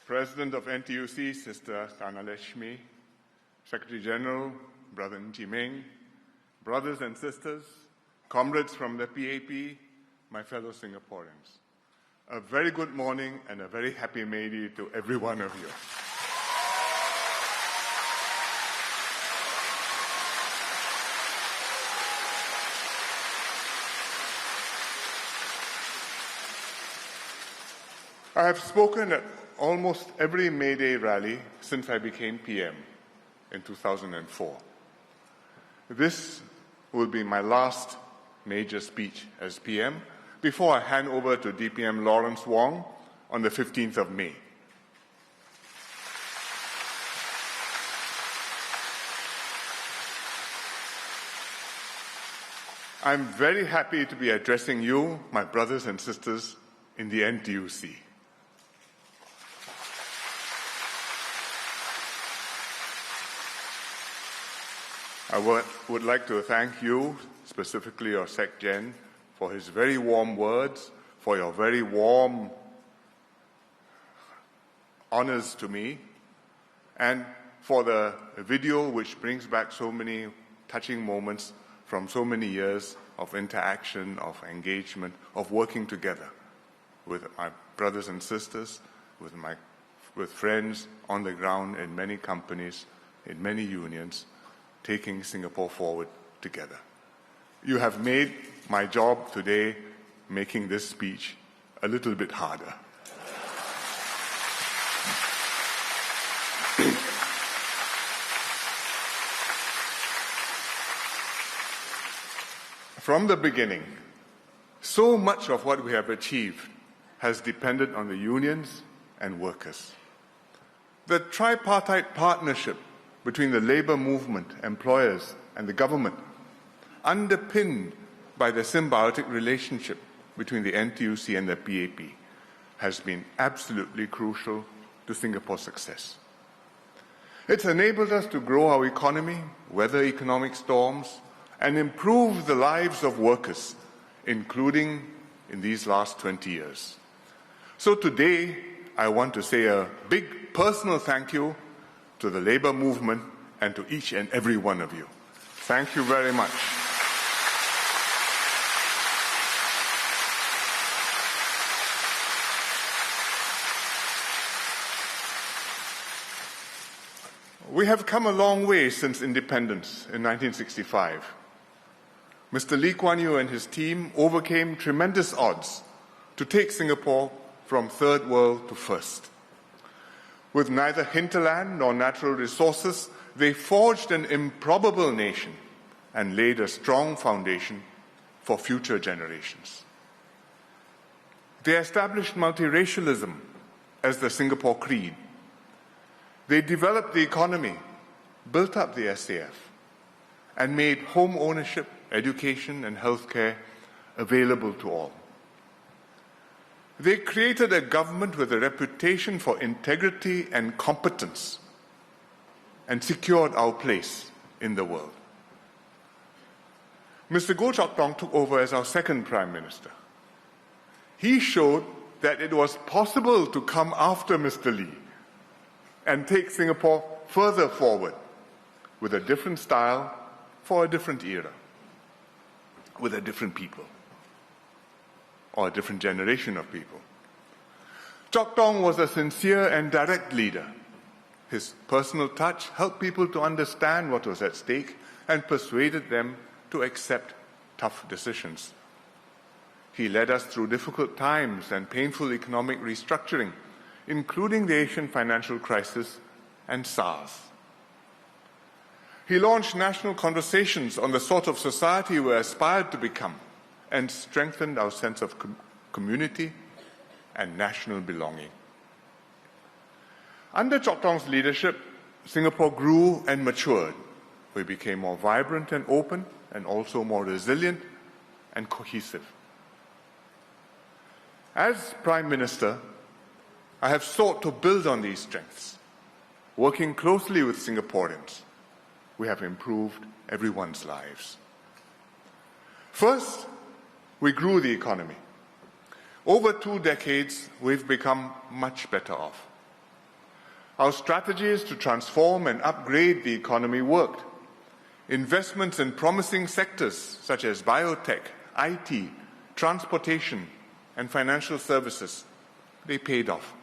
President of NTUC, Sister Kanaleshmi, Secretary General, Brother Ng Meng, brothers and sisters, comrades from the PAP, my fellow Singaporeans. A very good morning and a very happy May Day to every one of you. I have spoken at almost every May Day rally since I became PM in 2004. This will be my last major speech as PM before I hand over to DPM Lawrence Wong on the 15th of May. I'm very happy to be addressing you, my brothers and sisters, in the NTUC. I would like to thank you, specifically your Sec Gen, for his very warm words, for your very warm honors to me, and for the video which brings back so many touching moments from so many years of interaction, of engagement, of working together with my brothers and sisters, with friends on the ground in many companies, in many unions, taking Singapore forward together. You have made my job today, making this speech, a little bit harder. From the beginning, so much of what we have achieved has depended on the unions and workers. The tripartite partnership between the labour movement, employers, and the government, underpinned by the symbiotic relationship between the NTUC and the PAP, has been absolutely crucial to Singapore's success. It's enabled us to grow our economy, weather economic storms, and improve the lives of workers, including in these last 20 years. So today, I want to say a big personal thank you to the labour movement and to each and every one of you. Thank you very much. We have come a long way since independence in 1965. Mr. Lee Kuan Yew and his team overcame tremendous odds to take Singapore from third world to first. With neither hinterland nor natural resources, they forged an improbable nation and laid a strong foundation for future generations. They established multiracialism as the Singapore Creed. They developed the economy, built up the SAF, and made home ownership, education, and healthcare available to all. They created a government with a reputation for integrity and competence and secured our place in the world. Mr. Goh Chok Tong took over as our second Prime Minister. He showed that it was possible to come after Mr. Lee and take Singapore further forward with a different style for a different era, with a different people, or a different generation of people. Chok Tong was a sincere and direct leader. His personal touch helped people to understand what was at stake and persuaded them to accept tough decisions. He led us through difficult times and painful economic restructuring, including the Asian financial crisis and SARS. He launched national conversations on the sort of society we aspired to become and strengthened our sense of community and national belonging. Under Chok Tong's leadership, Singapore grew and matured. We became more vibrant and open, and also more resilient and cohesive. As Prime Minister, I have sought to build on these strengths. Working closely with Singaporeans, we have improved everyone's lives. First, we grew the economy. Over 2 decades, we've become much better off. Our strategies to transform and upgrade the economy worked. Investments in promising sectors such as biotech, IT, transportation, and financial services, they paid off.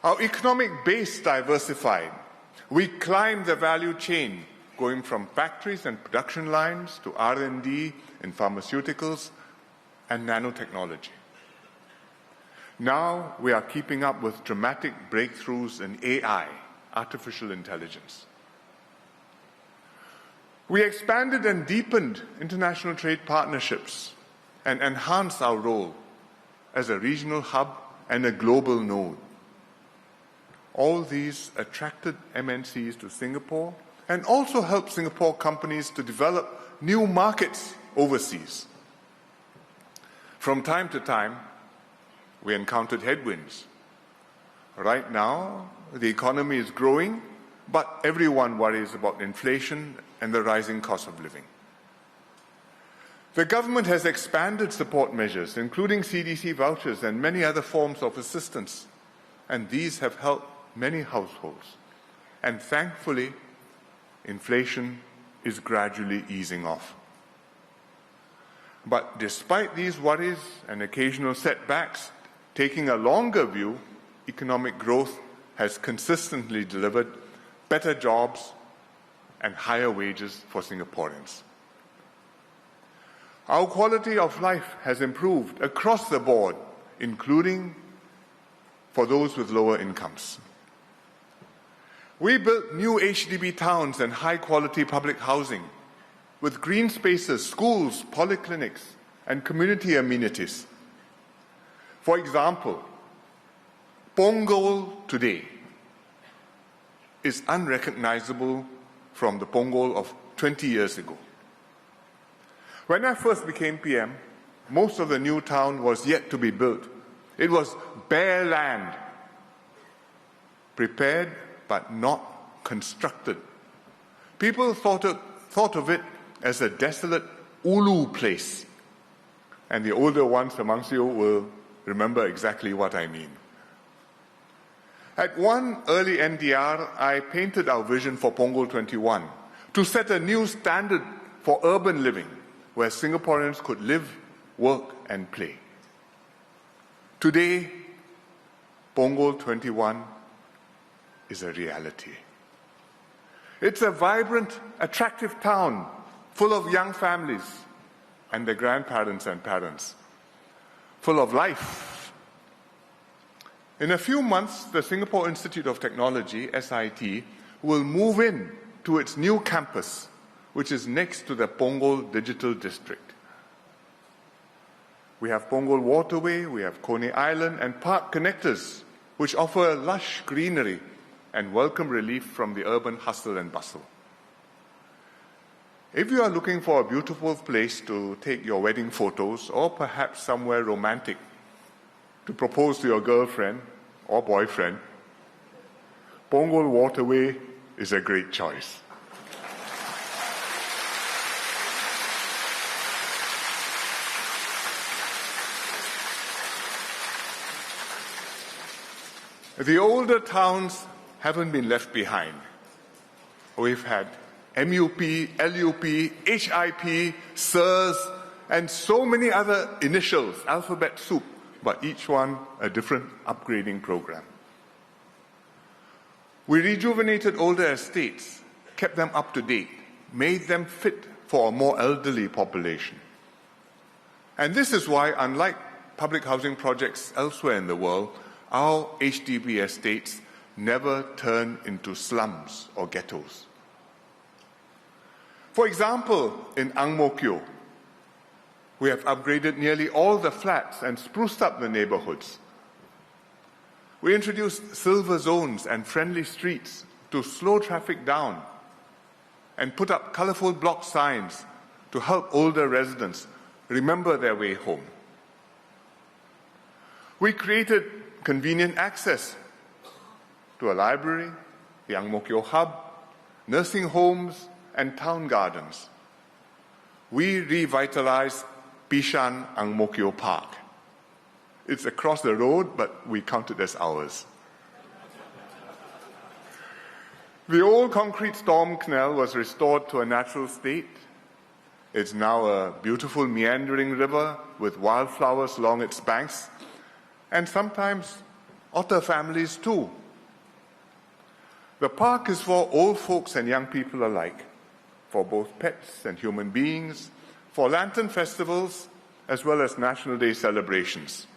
Our economic base diversified. We climbed the value chain, going from factories and production lines to R&D in pharmaceuticals and nanotechnology. Now we are keeping up with dramatic breakthroughs in AI, artificial intelligence. We expanded and deepened international trade partnerships and enhanced our role as a regional hub and a global node. All these attracted MNCs to Singapore and also helped Singapore companies to develop new markets overseas. From time to time, we encountered headwinds. Right now, the economy is growing, but everyone worries about inflation and the rising cost of living. The government has expanded support measures, including CDC vouchers and many other forms of assistance, and these have helped many households. And thankfully, inflation is gradually easing off. But despite these worries and occasional setbacks, taking a longer view, economic growth has consistently delivered better jobs and higher wages for Singaporeans. Our quality of life has improved across the board, including for those with lower incomes. We built new HDB towns and high-quality public housing with green spaces, schools, polyclinics, and community amenities. For example, Punggol today is unrecognizable from the Punggol of 20 years ago. When I first became PM, most of the new town was yet to be built. It was bare land, prepared but not constructed. People thought of it as a desolate ulu place, and the older ones amongst you will remember exactly what I mean. At one early NDR, I painted our vision for Punggol 21 to set a new standard for urban living where Singaporeans could live, work, and play. Today, Punggol 21 is a reality. It's a vibrant, attractive town full of young families and their grandparents and parents, full of life. In a few months, the Singapore Institute of Technology, SIT, will move in to its new campus, which is next to the Punggol Digital District. We have Punggol Waterway, we have Coney Island, and park connectors, which offer lush greenery and welcome relief from the urban hustle and bustle. If you are looking for a beautiful place to take your wedding photos, or perhaps somewhere romantic to propose to your girlfriend or boyfriend, Punggol Waterway is a great choice. The older towns haven't been left behind. We've had MUP, LUP, HIP, SIRS, and so many other initials, alphabet soup, but each one a different upgrading program. We rejuvenated older estates, kept them up to date, made them fit for a more elderly population. And this is why, unlike public housing projects elsewhere in the world, our HDB estates never turn into slums or ghettos. For example, in Ang Mo Kio, we have upgraded nearly all the flats and spruced up the neighborhoods. We introduced silver zones and friendly streets to slow traffic down and put up colorful block signs to help older residents remember their way home. We created convenient access to a library, the Ang Mo Kio Hub, nursing homes, and town gardens. We revitalized Bishan Ang Mo Kio Park. It's across the road, but we count it as ours. The old concrete storm canal was restored to a natural state. It's now a beautiful meandering river with wildflowers along its banks, and sometimes otter families too. The park is for old folks and young people alike, for both pets and human beings, for lantern festivals, as well as National Day celebrations.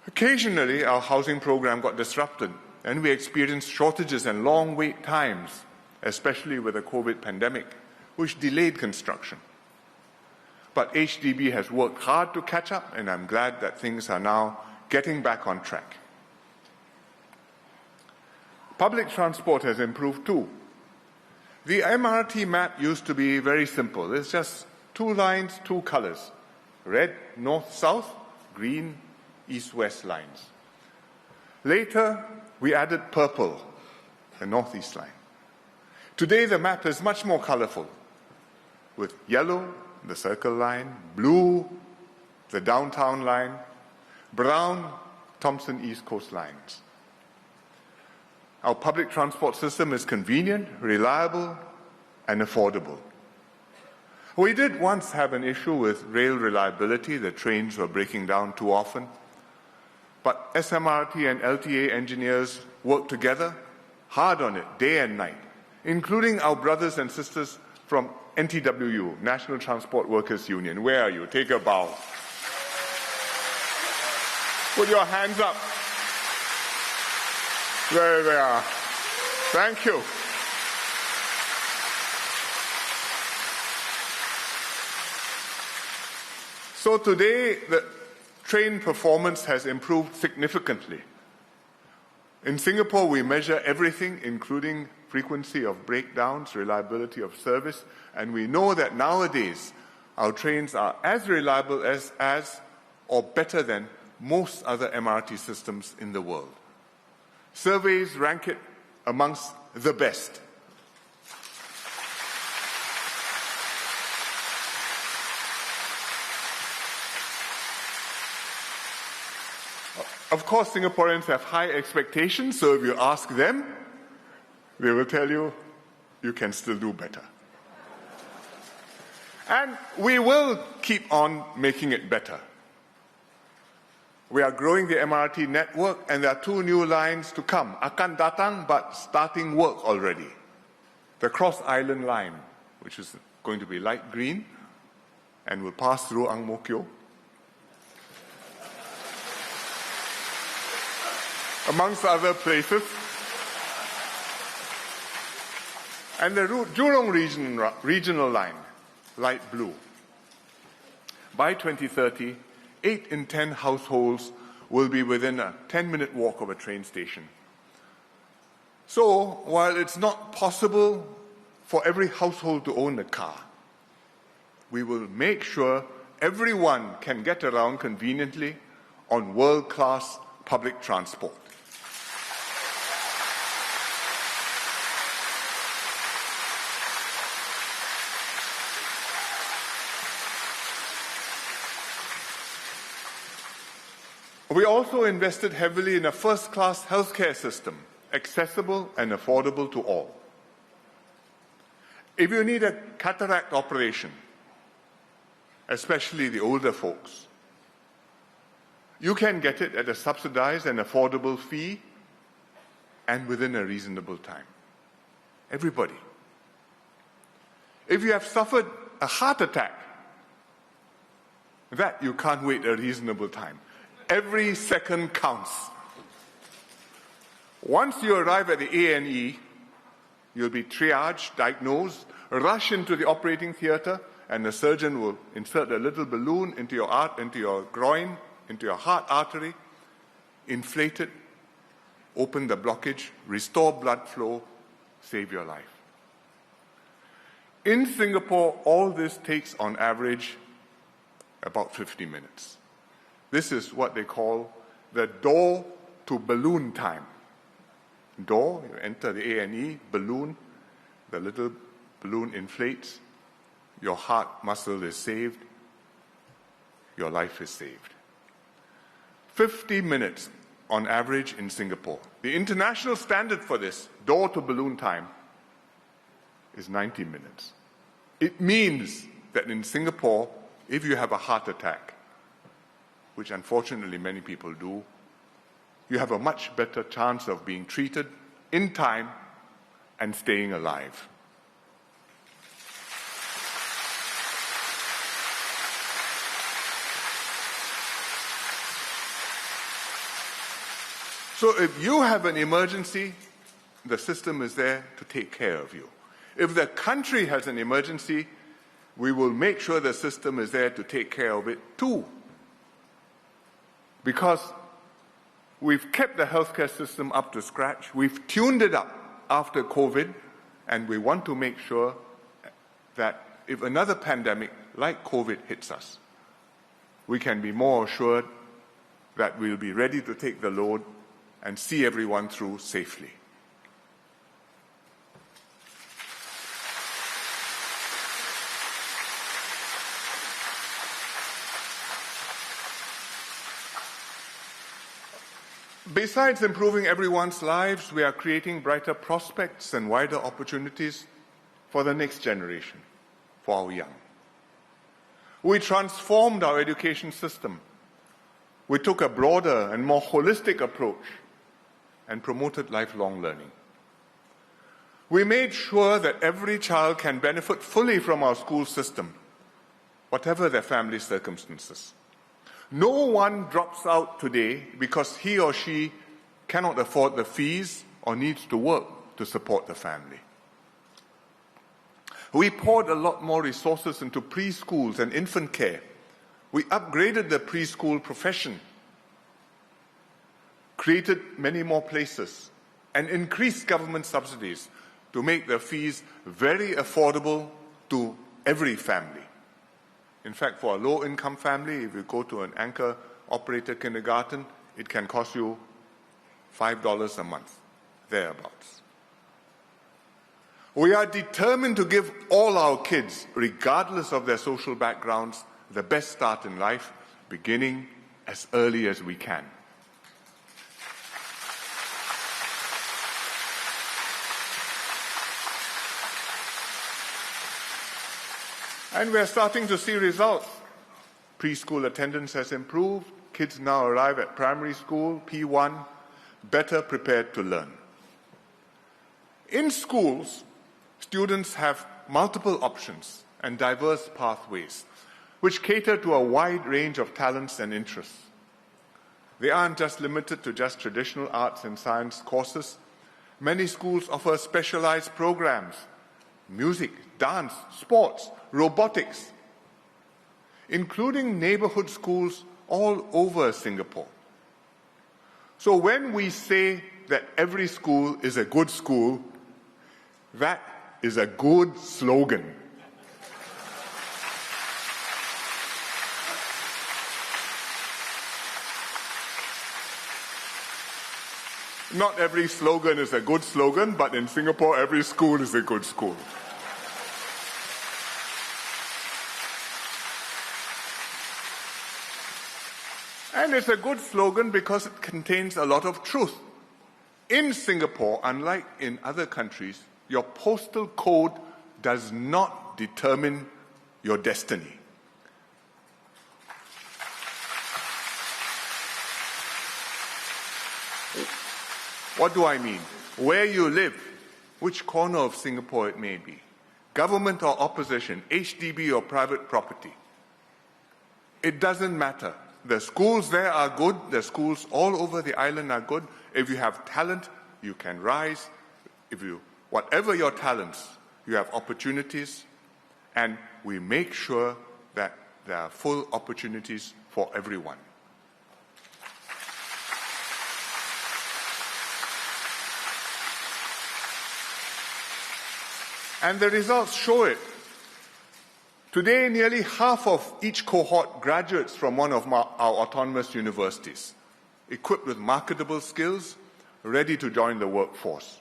Occasionally, our housing program got disrupted, and we experienced shortages and long wait times, especially with the COVID pandemic, which delayed construction. But HDB has worked hard to catch up, and I'm glad that things are now getting back on track. Public transport has improved too. The MRT map used to be very simple. It's just 2 lines, 2 colors: red, north-south, green, east-west lines. Later, we added purple, the northeast line. Today, the map is much more colorful, with yellow, the circle line, blue, the downtown line, brown, Thompson East Coast lines. Our public transport system is convenient, reliable, and affordable. We did once have an issue with rail reliability. The trains were breaking down too often. But SMRT and LTA engineers worked together hard on it, day and night, including our brothers and sisters from NTWU, National Transport Workers Union. Where are you? Take a bow. Put your hands up. There they are. Thank you. So today, the train performance has improved significantly. In Singapore, we measure everything, including frequency of breakdowns, reliability of service, and we know that nowadays our trains are as reliable as or better than most other MRT systems in the world. Surveys rank it amongst the best. Of course, Singaporeans have high expectations, so if you ask them, they will tell you, you can still do better. And we will keep on making it better. We are growing the MRT network, and there are 2 new lines to come. Akan datang, but starting work already. The Cross Island line, which is going to be light green and will pass through Ang Mo Kio, amongst other places. And the Jurong regional line, light blue. By 2030, 8 in 10 households will be within a 10-minute walk of a train station. So, while it's not possible for every household to own a car, we will make sure everyone can get around conveniently on world-class public transport. We also invested heavily in a first-class healthcare system, accessible and affordable to all. If you need a cataract operation, especially the older folks, you can get it at a subsidized and affordable fee and within a reasonable time. Everybody. If you have suffered a heart attack, that you can't wait a reasonable time. Every second counts. Once you arrive at the A&E, you'll be triaged, diagnosed, rush into the operating theater, and the surgeon will insert a little balloon into your groin, into your heart artery, inflate it, open the blockage, restore blood flow, save your life. In Singapore, all this takes, on average, about 50 minutes. This is what they call the door to balloon time. Door, you enter the A&E, balloon, the little balloon inflates, your heart muscle is saved, your life is saved. 50 minutes on average in Singapore. The international standard for this, door to balloon time, is 90 minutes. It means that in Singapore, if you have a heart attack, which unfortunately many people do, you have a much better chance of being treated in time and staying alive. So if you have an emergency, the system is there to take care of you. If the country has an emergency, we will make sure the system is there to take care of it too. Because we've kept the healthcare system up to scratch, we've tuned it up after COVID, and we want to make sure that if another pandemic like COVID hits us, we can be more assured that we'll be ready to take the load and see everyone through safely. Besides improving everyone's lives, we are creating brighter prospects and wider opportunities for the next generation, for our young. We transformed our education system. We took a broader and more holistic approach and promoted lifelong learning. We made sure that every child can benefit fully from our school system, whatever their family circumstances. No one drops out today because he or she cannot afford the fees or needs to work to support the family. We poured a lot more resources into preschools and infant care. We upgraded the preschool profession, created many more places, and increased government subsidies to make the fees very affordable to every family. In fact, for a low-income family, if you go to an anchor-operated kindergarten, it can cost you $5 a month, thereabouts. We are determined to give all our kids, regardless of their social backgrounds, the best start in life, beginning as early as we can. And we're starting to see results. Preschool attendance has improved. Kids now arrive at primary school, P1, better prepared to learn. In schools, students have multiple options and diverse pathways, which cater to a wide range of talents and interests. They aren't just limited to just traditional arts and science courses. Many schools offer specialized programs, music, dance, sports, robotics, including neighborhood schools all over Singapore. So when we say that every school is a good school, that is a good slogan. Not every slogan is a good slogan, but in Singapore, every school is a good school. And it's a good slogan because it contains a lot of truth. In Singapore, unlike in other countries, your postal code does not determine your destiny. What do I mean? Where you live, which corner of Singapore it may be, government or opposition, HDB or private property, it doesn't matter. The schools there are good. The schools all over the island are good. If you have talent, you can rise. Whatever your talents, you have opportunities. And we make sure that there are full opportunities for everyone. And the results show it. Today, nearly half of each cohort graduates from one of our autonomous universities, equipped with marketable skills, ready to join the workforce.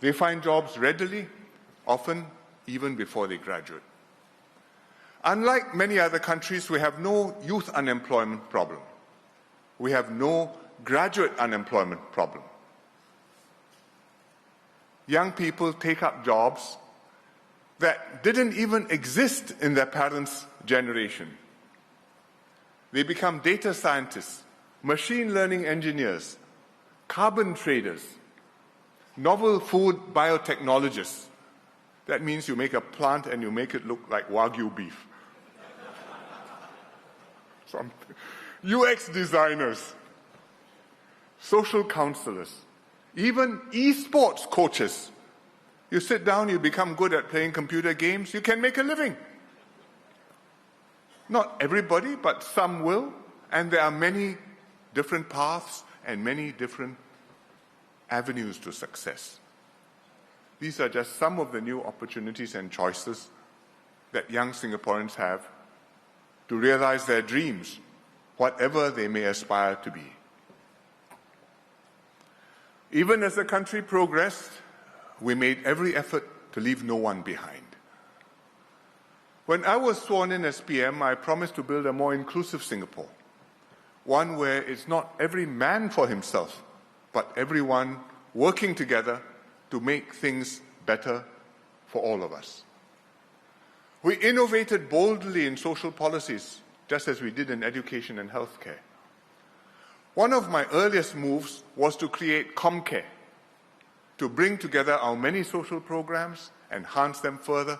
They find jobs readily, often even before they graduate. Unlike many other countries, we have no youth unemployment problem. We have no graduate unemployment problem. Young people take up jobs that didn't even exist in their parents' generation. They become data scientists, machine learning engineers, carbon traders, novel food biotechnologists. That means you make a plant and you make it look like Wagyu beef. UX designers, social counselors, even esports coaches. You sit down, you become good at playing computer games, you can make a living. Not everybody, but some will, and there are many different paths and many different avenues to success. These are just some of the new opportunities and choices that young Singaporeans have to realize their dreams, whatever they may aspire to be. Even as the country progressed, we made every effort to leave no one behind. When I was sworn in as PM, I promised to build a more inclusive Singapore, one where it's not every man for himself, but everyone working together to make things better for all of us. We innovated boldly in social policies, just as we did in education and healthcare. One of my earliest moves was to create ComCare, to bring together our many social programs, enhance them further,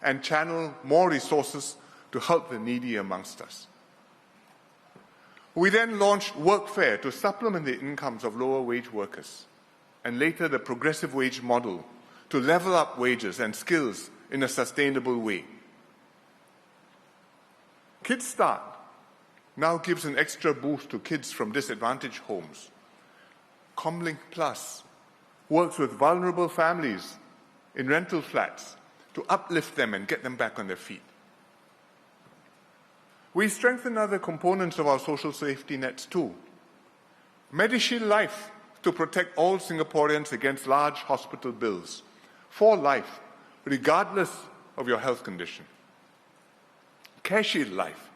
and channel more resources to help the needy amongst us. We then launched Workfare to supplement the incomes of lower wage workers, and later the progressive wage model to level up wages and skills in a sustainable way. Kids Start now gives an extra boost to kids from disadvantaged homes. Comlink Plus works with vulnerable families in rental flats to uplift them and get them back on their feet. We strengthen other components of our social safety nets too. MediShield Life to protect all Singaporeans against large hospital bills for life, regardless of your health condition. CareShield Life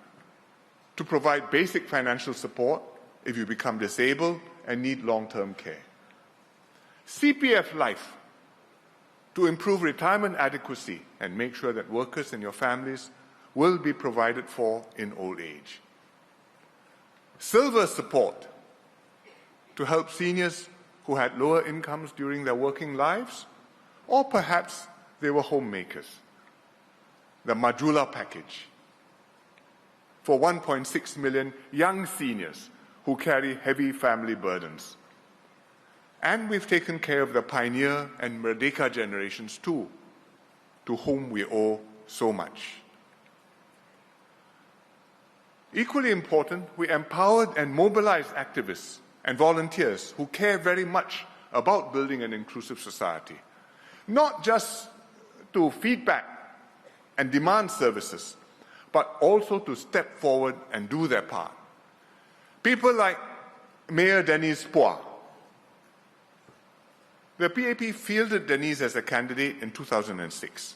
to provide basic financial support if you become disabled and need long-term care. CPF Life to improve retirement adequacy and make sure that workers and your families will be provided for in old age. Silver Support to help seniors who had lower incomes during their working lives, or perhaps they were homemakers. The Majula Package for 1.6 million young seniors who carry heavy family burdens. And we've taken care of the Pioneer and Merdeka generations too, to whom we owe so much. Equally important, we empowered and mobilized activists and volunteers who care very much about building an inclusive society, not just to feedback and demand services, but also to step forward and do their part. People like Mayor Denise Phua. The PAP fielded Denise as a candidate in 2006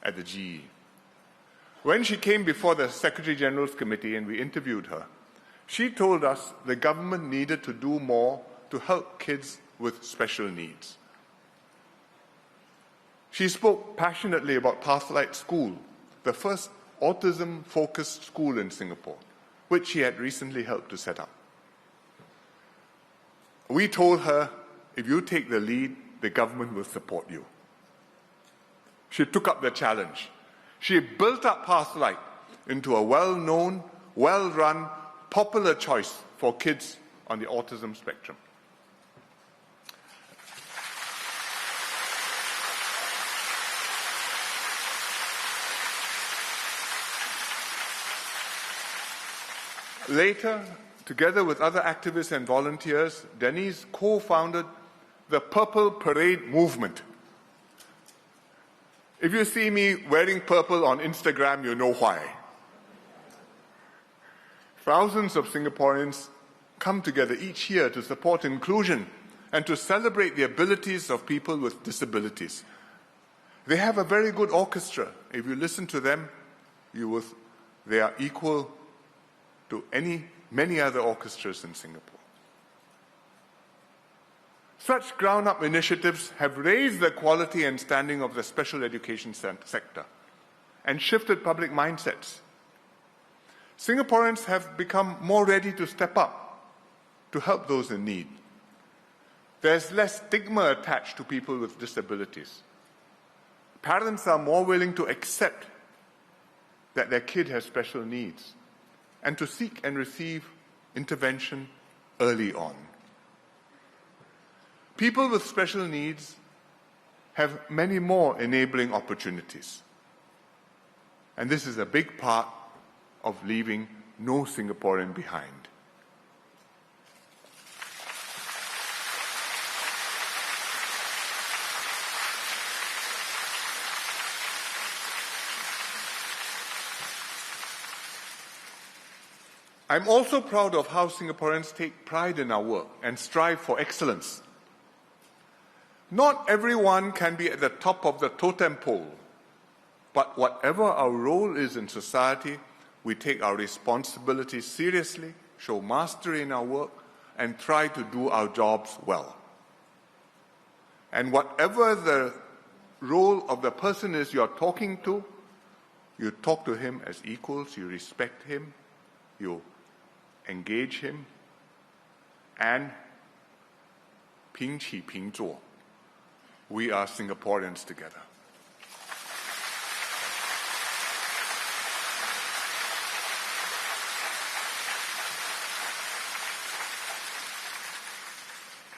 at the GE. When she came before the Secretary General's Committee and we interviewed her, she told us the government needed to do more to help kids with special needs. She spoke passionately about Pathlight School, the first autism-focused school in Singapore, which she had recently helped to set up. We told her, if you take the lead, the government will support you. She took up the challenge. She built up Pathlight into a well-known, well-run, popular choice for kids on the autism spectrum. Later, together with other activists and volunteers, Denise co-founded the Purple Parade movement. If you see me wearing purple on Instagram, you know why. Thousands of Singaporeans come together each year to support inclusion and to celebrate the abilities of people with disabilities. They have a very good orchestra. If you listen to them, they are equal to many other orchestras in Singapore. Such ground-up initiatives have raised the quality and standing of the special education sector and shifted public mindsets. Singaporeans have become more ready to step up to help those in need. There's less stigma attached to people with disabilities. Parents are more willing to accept that their kid has special needs and to seek and receive intervention early on. People with special needs have many more enabling opportunities. And this is a big part of leaving no Singaporean behind. I'm also proud of how Singaporeans take pride in our work and strive for excellence. Not everyone can be at the top of the totem pole, but whatever our role is in society, we take our responsibilities seriously, show mastery in our work, and try to do our jobs well. And whatever the role of the person is you're talking to, you talk to him as equals, you respect him, you engage him, and 平起平坐, we are Singaporeans together.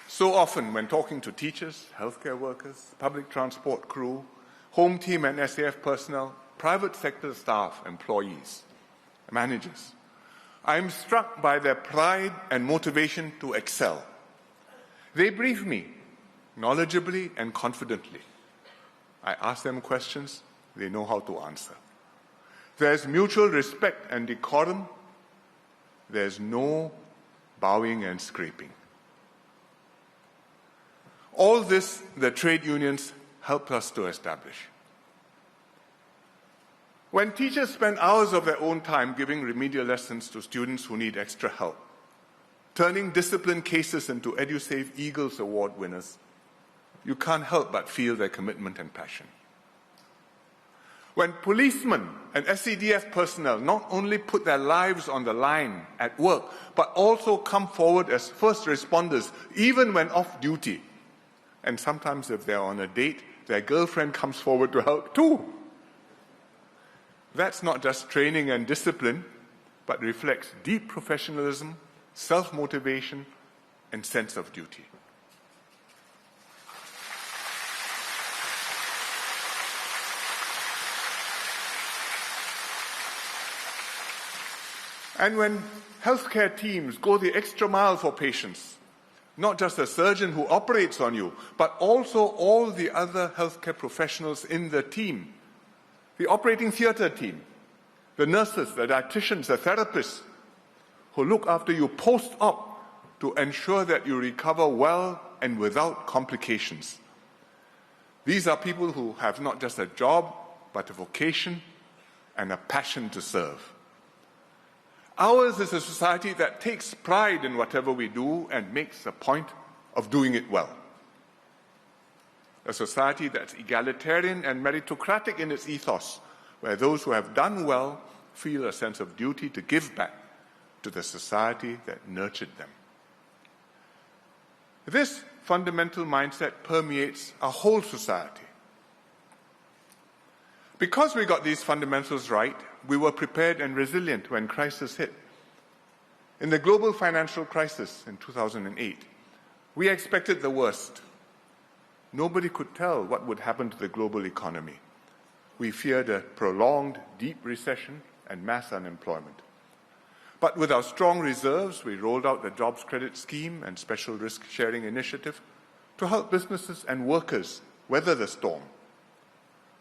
So often when talking to teachers, healthcare workers, public transport crew, home team and SAF personnel, private sector staff, employees, managers, I'm struck by their pride and motivation to excel. They brief me knowledgeably and confidently. I ask them questions, they know how to answer. There's mutual respect and decorum. There's no bowing and scraping. All this the trade unions helped us to establish. When teachers spend hours of their own time giving remedial lessons to students who need extra help, turning discipline cases into EduSave Eagles Award winners, you can't help but feel their commitment and passion. When policemen and SCDF personnel not only put their lives on the line at work, but also come forward as first responders, even when off duty, and sometimes if they're on a date, their girlfriend comes forward to help too. That's not just training and discipline, but reflects deep professionalism, self-motivation, and sense of duty. And when healthcare teams go the extra mile for patients, not just the surgeon who operates on you, but also all the other healthcare professionals in the team, the operating theatre team, the nurses, the dietitians, the therapists who look after you post-op to ensure that you recover well and without complications. These are people who have not just a job, but a vocation and a passion to serve. Ours is a society that takes pride in whatever we do and makes a point of doing it well. A society that's egalitarian and meritocratic in its ethos, where those who have done well feel a sense of duty to give back to the society that nurtured them. This fundamental mindset permeates our whole society. Because we got these fundamentals right, we were prepared and resilient when crisis hit. In the global financial crisis in 2008, we expected the worst. Nobody could tell what would happen to the global economy. We feared a prolonged, deep recession and mass unemployment. But with our strong reserves, we rolled out the Jobs Credit Scheme and Special Risk Sharing Initiative to help businesses and workers weather the storm.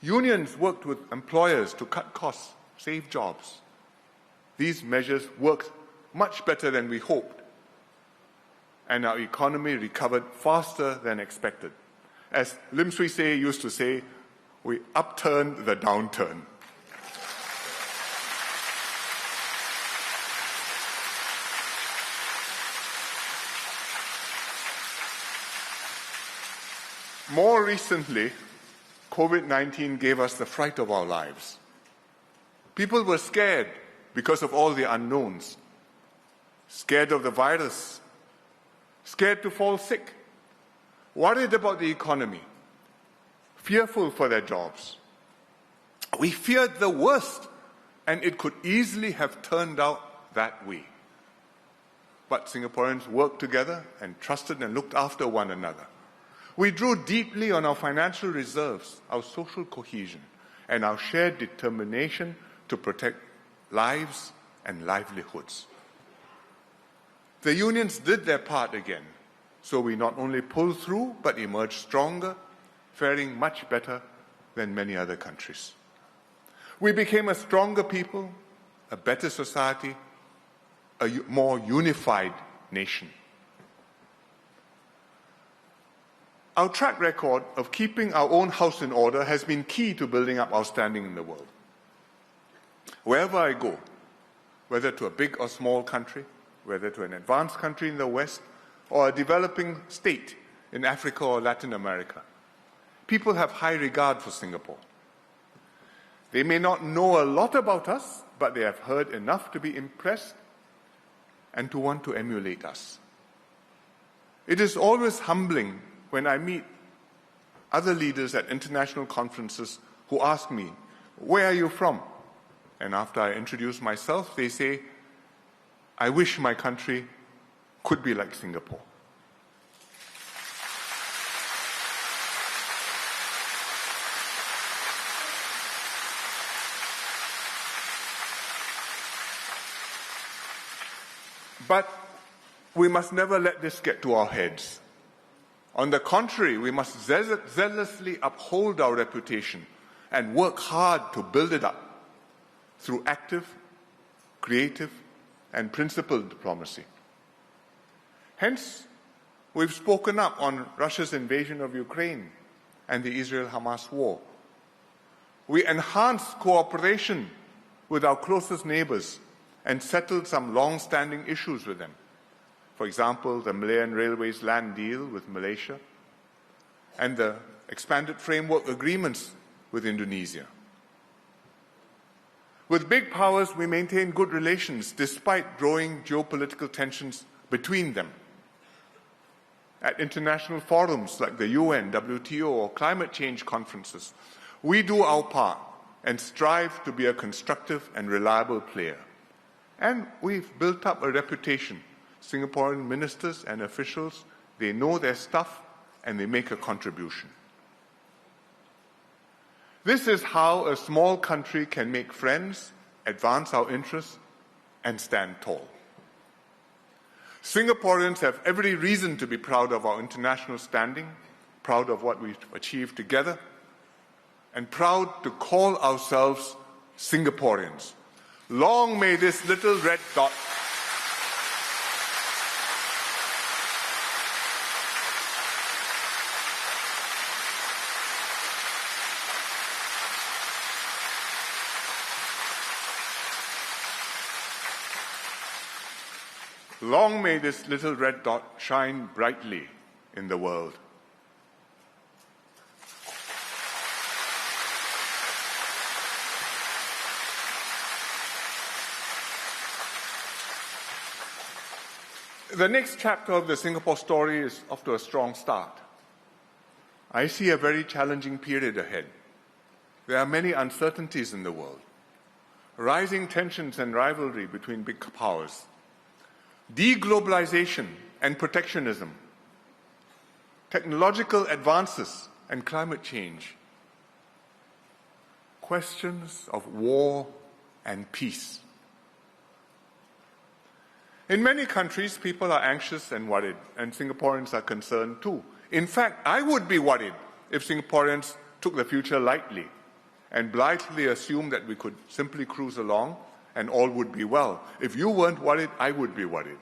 Unions worked with employers to cut costs, save jobs. These measures worked much better than we hoped, and our economy recovered faster than expected. As Lim Swee Say used to say, we upturned the downturn. More recently, COVID-19 gave us the fright of our lives. People were scared because of all the unknowns, scared of the virus, scared to fall sick, worried about the economy, fearful for their jobs. We feared the worst, and it could easily have turned out that way. But Singaporeans worked together and trusted and looked after one another. We drew deeply on our financial reserves, our social cohesion, and our shared determination to protect lives and livelihoods. The unions did their part again, so we not only pulled through but emerged stronger, faring much better than many other countries. We became a stronger people, a better society, a more unified nation. Our track record of keeping our own house in order has been key to building up our standing in the world. Wherever I go, whether to a big or small country, whether to an advanced country in the West or a developing state in Africa or Latin America, people have high regard for Singapore. They may not know a lot about us, but they have heard enough to be impressed and to want to emulate us. It is always humbling when I meet other leaders at international conferences who ask me, "Where are you from?" And after I introduce myself, they say, "I wish my country could be like Singapore." But we must never let this get to our heads. On the contrary, we must zealously uphold our reputation and work hard to build it up through active, creative, and principled diplomacy. Hence, we've spoken up on Russia's invasion of Ukraine and the Israel-Hamas war. We enhanced cooperation with our closest neighbors and settled some long-standing issues with them. For example, the Malayan Railways land deal with Malaysia and the expanded framework agreements with Indonesia. With big powers, we maintain good relations despite growing geopolitical tensions between them. At international forums like the UN, WTO, or climate change conferences, we do our part and strive to be a constructive and reliable player. And we've built up a reputation. Singaporean ministers and officials, they know their stuff and they make a contribution. This is how a small country can make friends, advance our interests, and stand tall. Singaporeans have every reason to be proud of our international standing, proud of what we've achieved together, and proud to call ourselves Singaporeans. Long may this little red dot Long may this little red dot shine brightly in the world. The next chapter of the Singapore story is off to a strong start. I see a very challenging period ahead. There are many uncertainties in the world. Rising tensions and rivalry between big powers. Deglobalization and protectionism, technological advances and climate change, questions of war and peace. In many countries, people are anxious and worried, and Singaporeans are concerned too. In fact, I would be worried if Singaporeans took the future lightly and blithely assumed that we could simply cruise along and all would be well. If you weren't worried, I would be worried.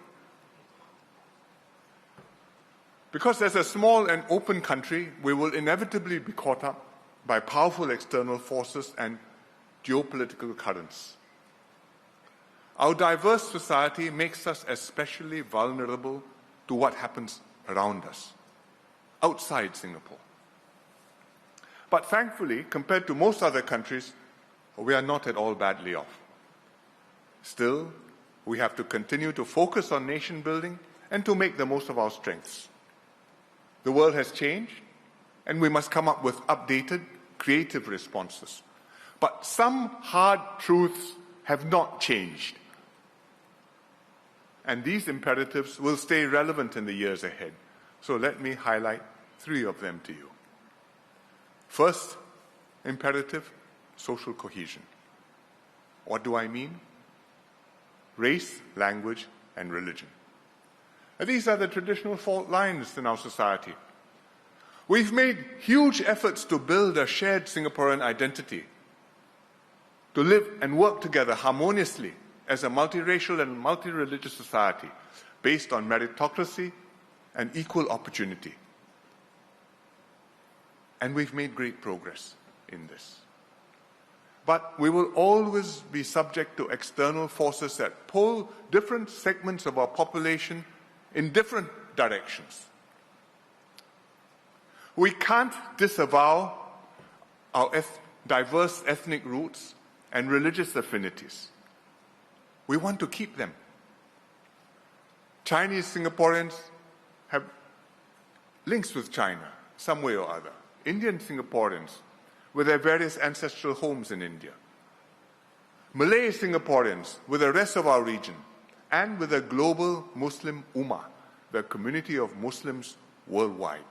Because as a small and open country, we will inevitably be caught up by powerful external forces and geopolitical currents. Our diverse society makes us especially vulnerable to what happens around us, outside Singapore. But thankfully, compared to most other countries, we are not at all badly off. Still, we have to continue to focus on nation building and to make the most of our strengths. The world has changed, and we must come up with updated, creative responses. But some hard truths have not changed. And these imperatives will stay relevant in the years ahead. So let me highlight 3 of them to you. First imperative, social cohesion. What do I mean? Race, language, and religion. And these are the traditional fault lines in our society. We've made huge efforts to build a shared Singaporean identity, to live and work together harmoniously as a multiracial and multi-religious society based on meritocracy and equal opportunity. And we've made great progress in this. But we will always be subject to external forces that pull different segments of our population in different directions. We can't disavow our diverse ethnic roots and religious affinities. We want to keep them. Chinese Singaporeans have links with China, some way or other. Indian Singaporeans with their various ancestral homes in India. Malay Singaporeans with the rest of our region, and with the global Muslim Ummah, the community of Muslims worldwide.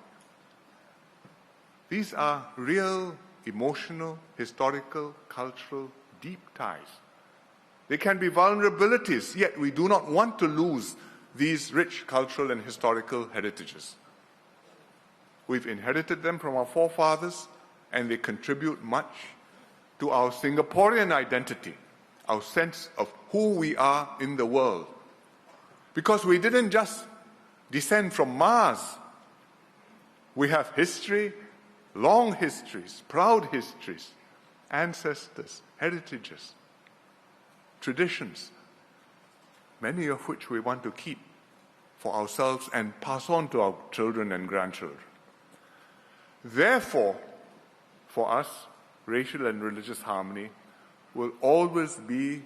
These are real, emotional, historical, cultural, deep ties. They can be vulnerabilities, yet we do not want to lose these rich cultural and historical heritages. We've inherited them from our forefathers, and they contribute much to our Singaporean identity, our sense of who we are in the world. Because we didn't just descend from Mars. We have history, long histories, proud histories, ancestors, heritages, traditions, many of which we want to keep for ourselves and pass on to our children and grandchildren. Therefore, for us, racial and religious harmony will always be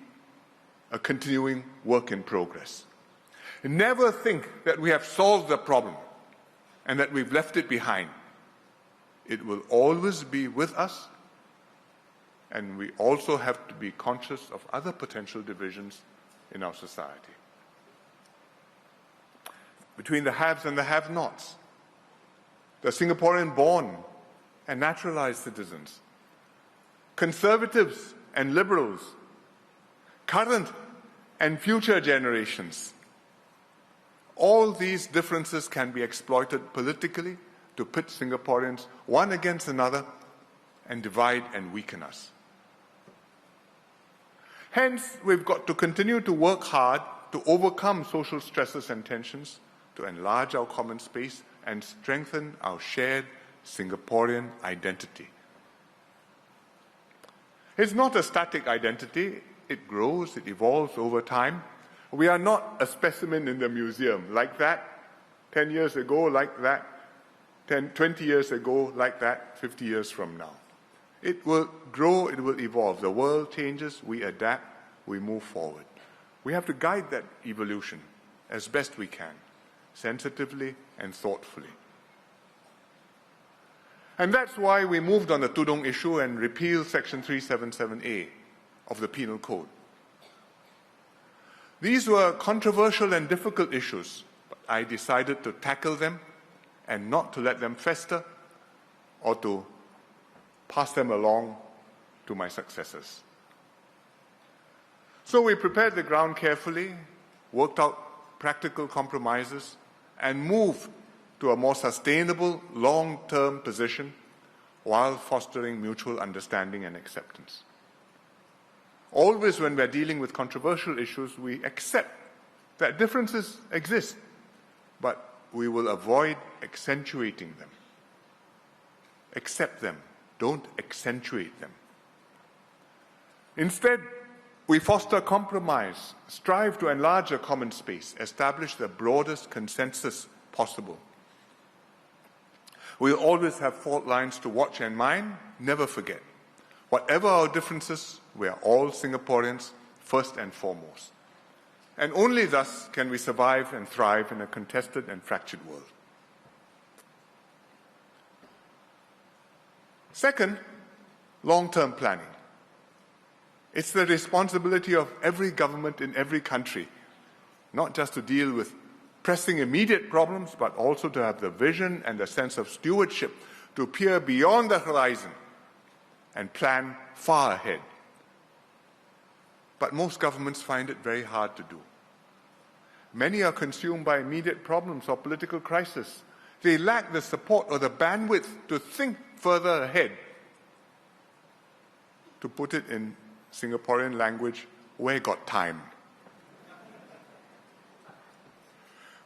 a continuing work in progress. Never think that we have solved the problem and that we've left it behind. It will always be with us, and we also have to be conscious of other potential divisions in our society. Between the haves and the have-nots, the Singaporean-born and naturalized citizens, conservatives and liberals, current and future generations. All these differences can be exploited politically to pit Singaporeans one against another and divide and weaken us. Hence, we've got to continue to work hard to overcome social stresses and tensions, to enlarge our common space and strengthen our shared Singaporean identity. It's not a static identity. It grows, it evolves over time. We are not a specimen in the museum like that, 10 years ago like that, 20 years ago like that, 50 years from now. It will grow, it will evolve. The world changes, we adapt, we move forward. We have to guide that evolution as best we can, sensitively and thoughtfully. And that's why we moved on the Tudong issue and repealed Section 377A of the Penal Code. These were controversial and difficult issues, but I decided to tackle them and not to let them fester or to pass them along to my successors. So we prepared the ground carefully, worked out practical compromises, and moved to a more sustainable, long-term position while fostering mutual understanding and acceptance. Always when we're dealing with controversial issues, we accept that differences exist, but we will avoid accentuating them. Accept them, don't accentuate them. Instead, we foster compromise, strive to enlarge a common space, establish the broadest consensus possible. We'll always have fault lines to watch and mind. Never forget. Whatever our differences, we are all Singaporeans, first and foremost. And only thus can we survive and thrive in a contested and fractured world. Second, long-term planning. It's the responsibility of every government in every country, not just to deal with pressing immediate problems, but also to have the vision and the sense of stewardship to peer beyond the horizon and plan far ahead. But most governments find it very hard to do. Many are consumed by immediate problems or political crisis. They lack the support or the bandwidth to think further ahead. To put it in Singaporean language, we got time.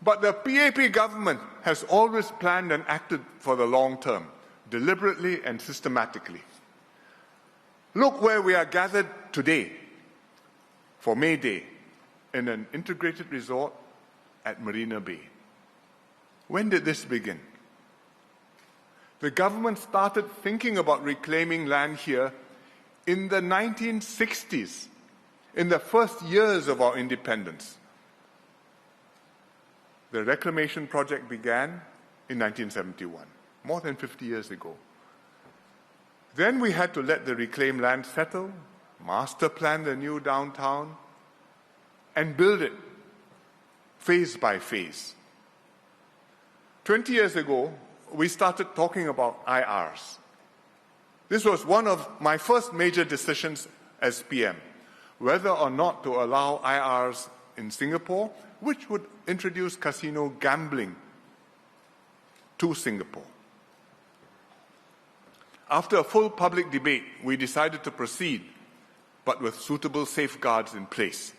But the PAP government has always planned and acted for the long term, deliberately and systematically. Look where we are gathered today for May Day in an integrated resort at Marina Bay. When did this begin? The government started thinking about reclaiming land here in the 1960s, in the first years of our independence. The reclamation project began in 1971, more than 50 years ago. Then we had to let the reclaimed land settle, master plan the new downtown, and build it phase by phase. 20 years ago, we started talking about IRs. This was one of my first major decisions as PM, whether or not to allow IRs in Singapore, which would introduce casino gambling to Singapore. After a full public debate, we decided to proceed, but with suitable safeguards in place.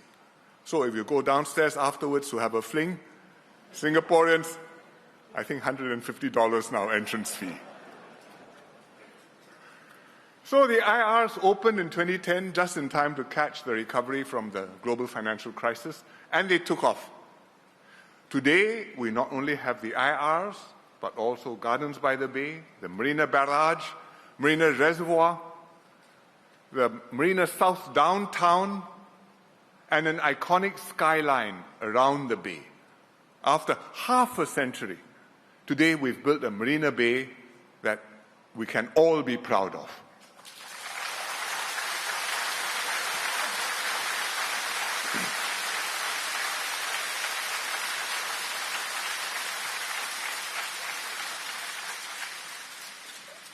So if you go downstairs afterwards to have a fling, Singaporeans, I think $150 now entrance fee. So the IRs opened in 2010 just in time to catch the recovery from the global financial crisis, and they took off. Today, we not only have the IRs, but also Gardens by the Bay, the Marina Barrage, Marina Reservoir, the Marina South Downtown, and an iconic skyline around the bay. After half a century, today we've built a Marina Bay that we can all be proud of.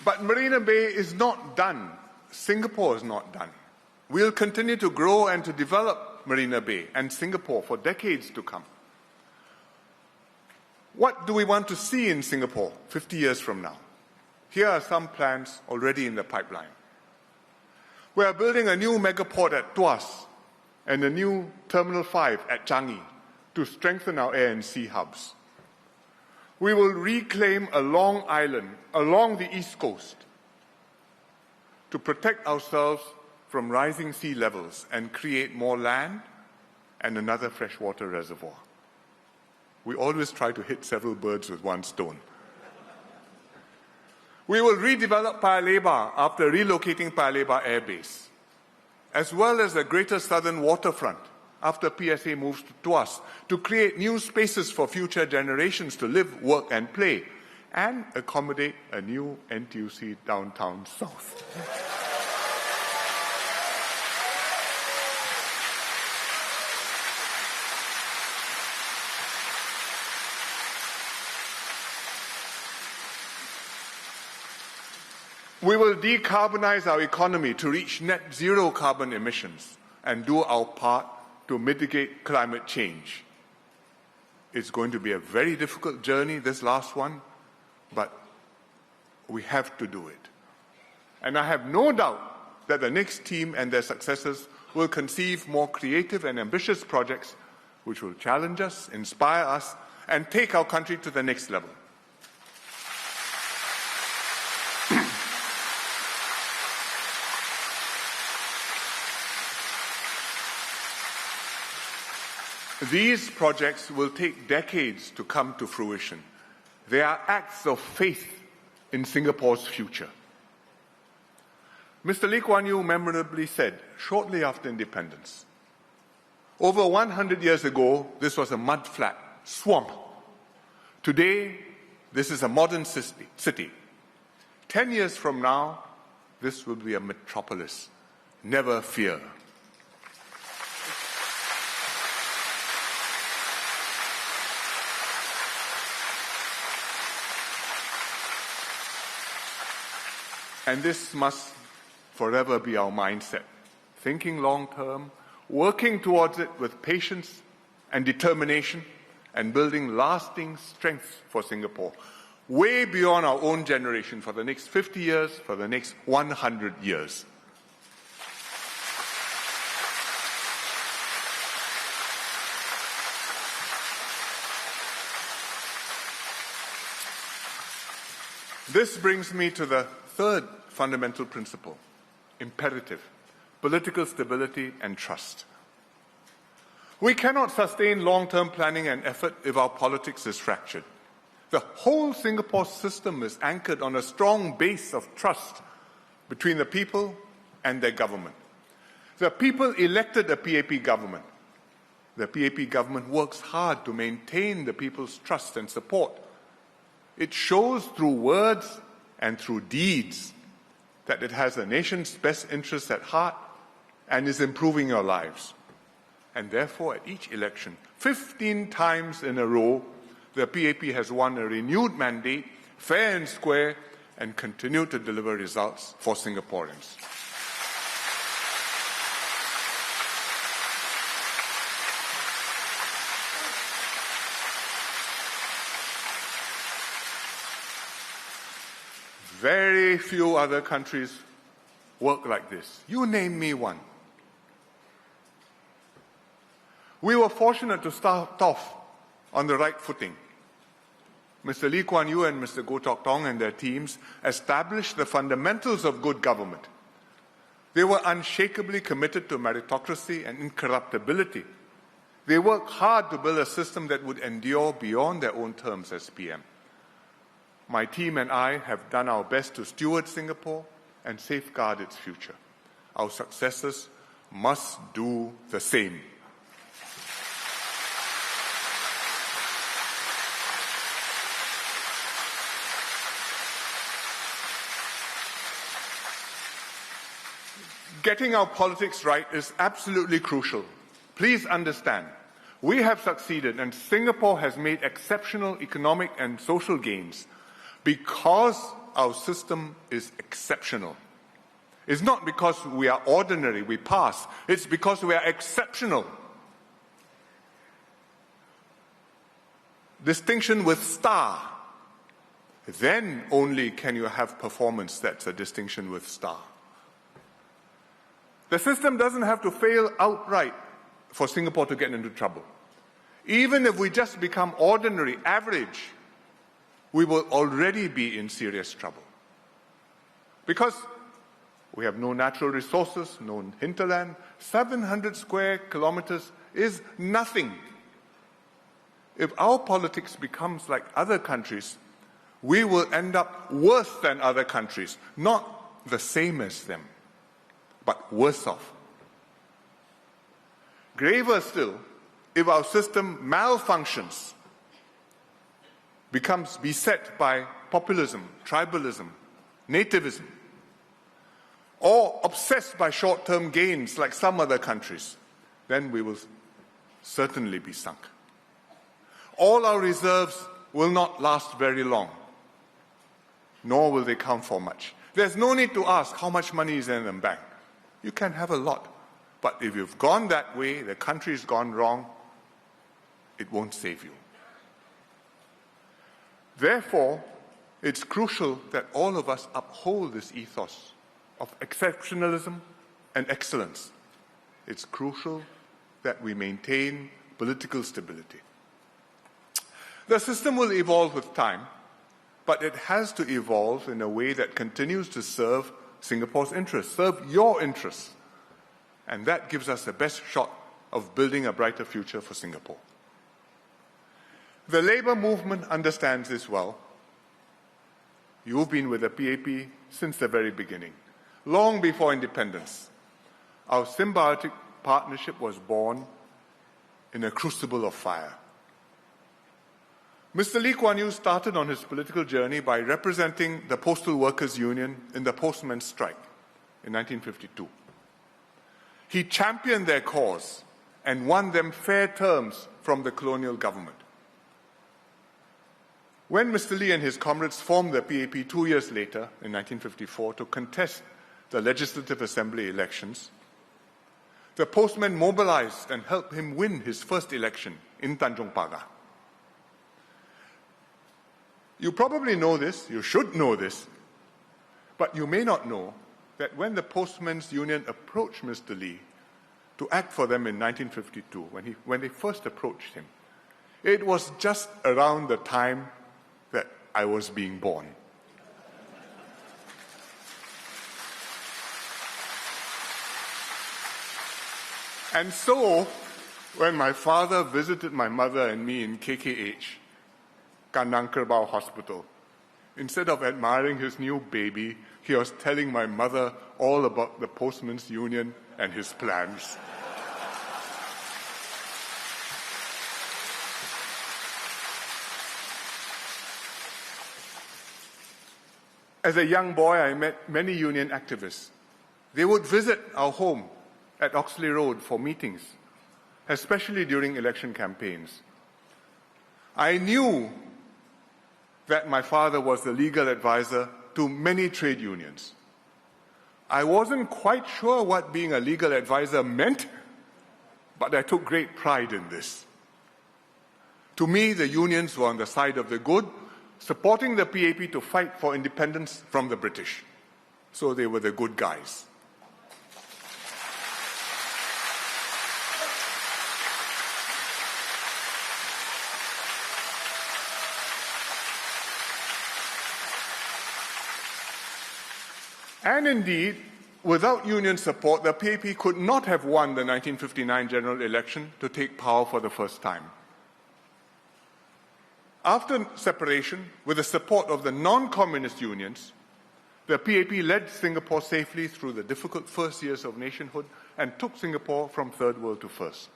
But Marina Bay is not done. Singapore is not done. We'll continue to grow and to develop Marina Bay and Singapore for decades to come. What do we want to see in Singapore 50 years from now? Here are some plans already in the pipeline. We are building a new megaport at Tuas and a new Terminal 5 at Changi to strengthen our air and sea hubs. We will reclaim a long island along the east coast to protect ourselves from rising sea levels and create more land and another freshwater reservoir. We always try to hit several birds with one stone. We will redevelop Paya Lebar after relocating Paya Lebar Air Base, as well as the Greater Southern Waterfront after PSA moves to Tuas, to create new spaces for future generations to live, work and play, and accommodate a new NTUC Downtown South. We will decarbonize our economy to reach net zero carbon emissions and do our part to mitigate climate change. It's going to be a very difficult journey, this last one, but we have to do it. And I have no doubt that the next team and their successors will conceive more creative and ambitious projects which will challenge us, inspire us, and take our country to the next level. These projects will take decades to come to fruition. They are acts of faith in Singapore's future. Mr. Lee Kuan Yew memorably said, shortly after independence, over 100 years ago, this was a mud-flat swamp. Today, this is a modern city. 10 years from now, this will be a metropolis. Never fear. And this must forever be our mindset. Thinking long-term, working towards it with patience and determination, and building lasting strength for Singapore, way beyond our own generation, for the next 50 years, for the next 100 years. This brings me to the third fundamental principle, imperative, political stability and trust. We cannot sustain long-term planning and effort if our politics is fractured. The whole Singapore system is anchored on a strong base of trust between the people and their government. The people elected a PAP government. The PAP government works hard to maintain the people's trust and support. It shows through words and through deeds that it has the nation's best interests at heart and is improving your lives. And therefore, at each election, 15 times in a row, the PAP has won a renewed mandate, fair and square, and continued to deliver results for Singaporeans. Very few other countries work like this. You name me one. We were fortunate to start off on the right footing. Mr. Lee Kuan Yew and Mr. Goh Chok Tong and their teams established the fundamentals of good government. They were unshakably committed to meritocracy and incorruptibility. They worked hard to build a system that would endure beyond their own terms as PM. My team and I have done our best to steward Singapore and safeguard its future. Our successors must do the same. Getting our politics right is absolutely crucial. Please understand, we have succeeded and Singapore has made exceptional economic and social gains because our system is exceptional. It's not because we are ordinary, we pass. It's because we are exceptional. Distinction with star. Then only can you have performance that's a distinction with star. The system doesn't have to fail outright for Singapore to get into trouble. Even if we just become ordinary, average, we will already be in serious trouble. Because we have no natural resources, no hinterland. 700 square kilometers is nothing. If our politics becomes like other countries, we will end up worse than other countries, not the same as them, but worse off. Graver still, if our system malfunctions, becomes beset by populism, tribalism, nativism, or obsessed by short-term gains like some other countries, then we will certainly be sunk. All our reserves will not last very long, nor will they count for much. There's no need to ask how much money is in the bank. You can have a lot, but if you've gone that way, the country's gone wrong, it won't save you. Therefore, it's crucial that all of us uphold this ethos of exceptionalism and excellence. It's crucial that we maintain political stability. The system will evolve with time, but it has to evolve in a way that continues to serve Singapore's interests, serve your interests. And that gives us the best shot of building a brighter future for Singapore. The Labour movement understands this well. You've been with the PAP since the very beginning, long before independence. Our symbiotic partnership was born in a crucible of fire. Mr. Lee Kuan Yew started on his political journey by representing the Postal Workers' Union in the Postmen's Strike in 1952. He championed their cause and won them fair terms from the colonial government. When Mr. Lee and his comrades formed the PAP 2 years later, in 1954, to contest the Legislative Assembly elections, the postmen mobilized and helped him win his first election in Tanjong Pagar. You probably know this, you should know this, but you may not know that when the Postmen's Union approached Mr. Lee to act for them in 1952, when they first approached him, it was just around the time that I was being born. And so, when my father visited my mother and me in KKH, Kandang Kerbau Hospital, instead of admiring his new baby, he was telling my mother all about the Postmen's Union and his plans. As a young boy, I met many union activists. They would visit our home at Oxley Road for meetings, especially during election campaigns. I knew that my father was the legal advisor to many trade unions. I wasn't quite sure what being a legal advisor meant, but I took great pride in this. To me, the unions were on the side of the good, supporting the PAP to fight for independence from the British. So they were the good guys. And indeed, without union support, the PAP could not have won the 1959 general election to take power for the first time. After separation, with the support of the non-communist unions, the PAP led Singapore safely through the difficult first years of nationhood and took Singapore from third world to first.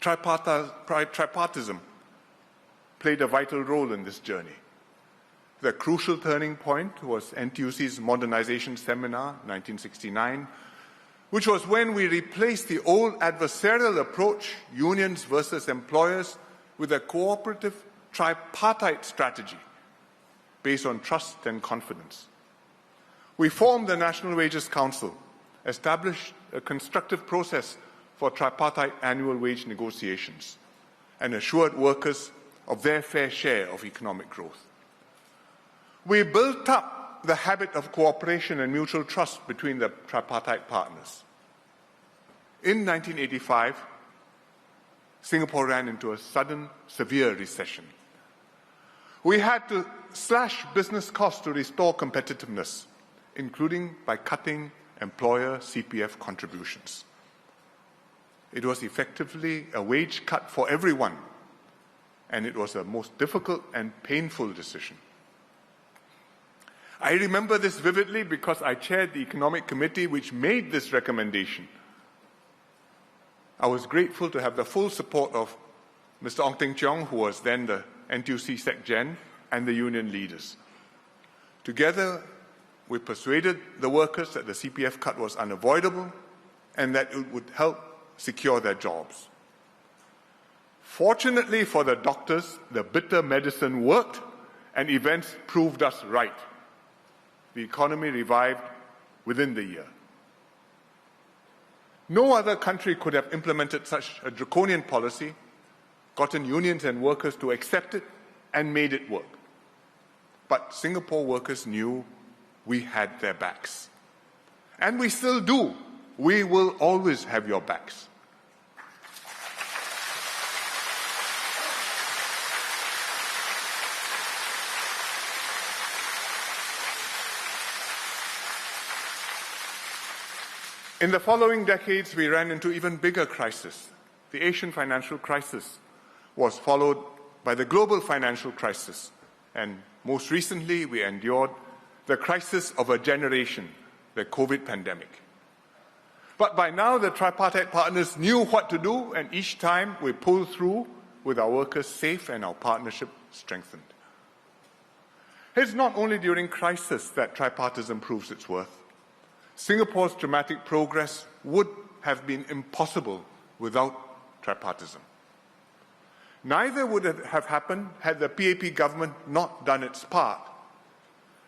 Tripartism played a vital role in this journey. The crucial turning point was NTUC's Modernization Seminar, 1969, which was when we replaced the old adversarial approach, unions versus employers, with a cooperative tripartite strategy based on trust and confidence. We formed the National Wages Council, established a constructive process for tripartite annual wage negotiations, and assured workers of their fair share of economic growth. We built up the habit of cooperation and mutual trust between the tripartite partners. In 1985, Singapore ran into a sudden, severe recession. We had to slash business costs to restore competitiveness, including by cutting employer CPF contributions. It was effectively a wage cut for everyone, and it was a most difficult and painful decision. I remember this vividly because I chaired the Economic Committee which made this recommendation. I was grateful to have the full support of Mr. Ong Teng Cheong, who was then the NTUC Sec Gen, and the union leaders. Together, we persuaded the workers that the CPF cut was unavoidable and that it would help secure their jobs. Fortunately for the doctors, the bitter medicine worked and events proved us right. The economy revived within the year. No other country could have implemented such a draconian policy, gotten unions and workers to accept it, and made it work. But Singapore workers knew we had their backs. And we still do. We will always have your backs. In the following decades, we ran into even bigger crises. The Asian financial crisis was followed by the global financial crisis and most recently we endured the crisis of a generation, the COVID pandemic. But by now the tripartite partners knew what to do, and each time we pulled through with our workers safe and our partnership strengthened. It's not only during crisis that tripartism proves its worth. Singapore's dramatic progress would have been impossible without tripartism. Neither would it have happened had the PAP government not done its part.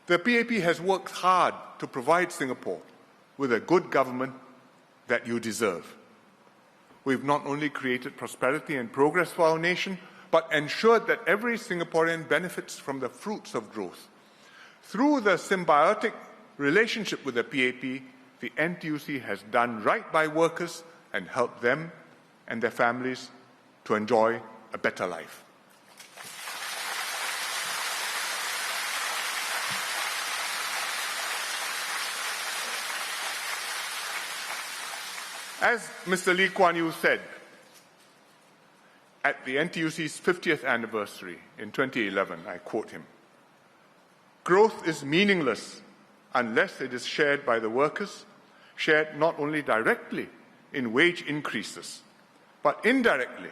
The PAP has worked hard to provide Singapore with a good government that you deserve. We've not only created prosperity and progress for our nation, but ensured that every Singaporean benefits from the fruits of growth. Through the symbiotic relationship with the PAP, the NTUC has done right by workers and helped them and their families to enjoy a better life. As Mr. Lee Kuan Yew said, at the NTUC's 50th anniversary in 2011, I quote him, "Growth is meaningless unless it is shared by the workers, shared not only directly in wage increases, but indirectly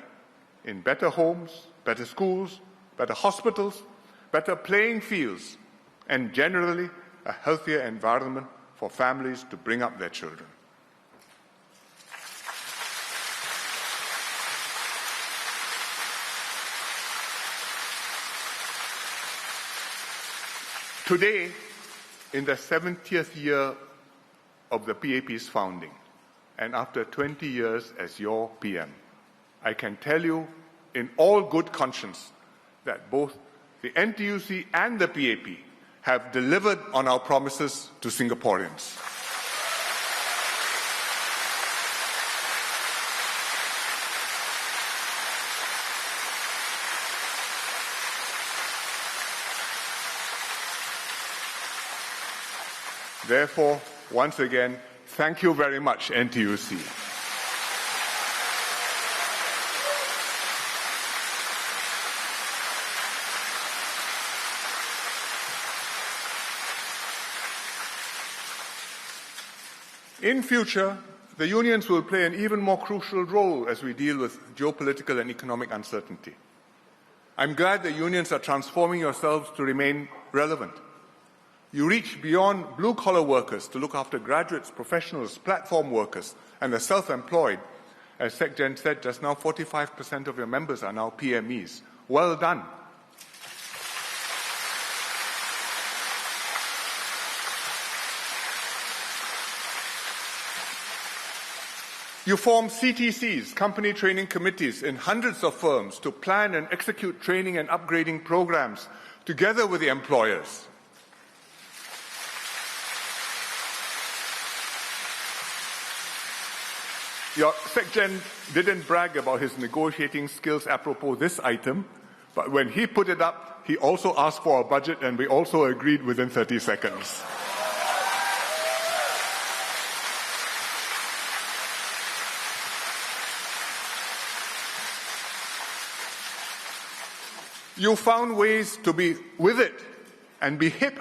in better homes, better schools, better hospitals, better playing fields, and generally a healthier environment for families to bring up their children." Today, in the 70th year of the PAP's founding, and after 20 years as your PM, I can tell you in all good conscience that both the NTUC and the PAP have delivered on our promises to Singaporeans. Therefore, once again, thank you very much, NTUC. In future, the unions will play an even more crucial role as we deal with geopolitical and economic uncertainty. I'm glad the unions are transforming yourselves to remain relevant. You reach beyond blue-collar workers to look after graduates, professionals, platform workers, and the self-employed. As SecGen said just now, 45% of your members are now PMEs. Well done. You form CTCs, company training committees, in hundreds of firms to plan and execute training and upgrading programs together with the employers. Your SecGen didn't brag about his negotiating skills apropos this item, but when he put it up, he also asked for a budget, and we also agreed within 30 seconds. You found ways to be with it and be hip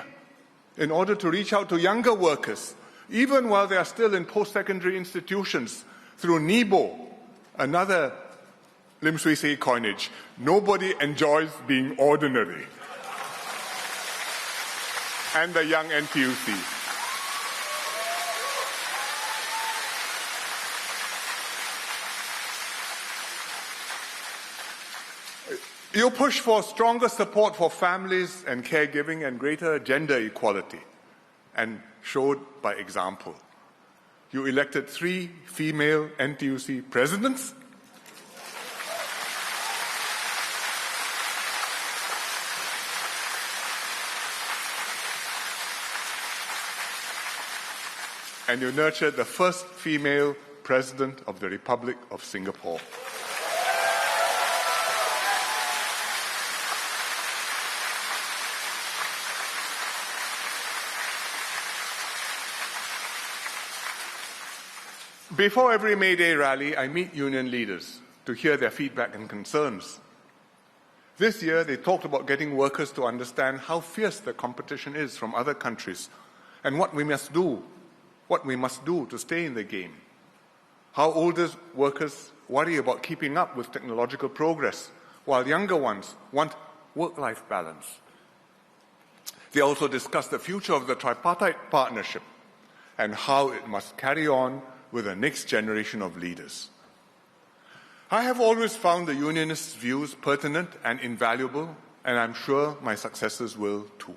in order to reach out to younger workers, even while they are still in post-secondary institutions, through NIBO, another Lim Swee Say coinage. Nobody enjoys being ordinary. And the young NTUC. You push for stronger support for families and caregiving and greater gender equality, and showed by example. You elected 3 female NTUC presidents. And you nurtured the first female president of the Republic of Singapore. Before every May Day rally, I meet union leaders to hear their feedback and concerns. This year, they talked about getting workers to understand how fierce the competition is from other countries and what we must do to stay in the game. How older workers worry about keeping up with technological progress, while younger ones want work-life balance. They also discussed the future of the tripartite partnership and how it must carry on with the next generation of leaders. I have always found the Unionists' views pertinent and invaluable, and I'm sure my successors will too.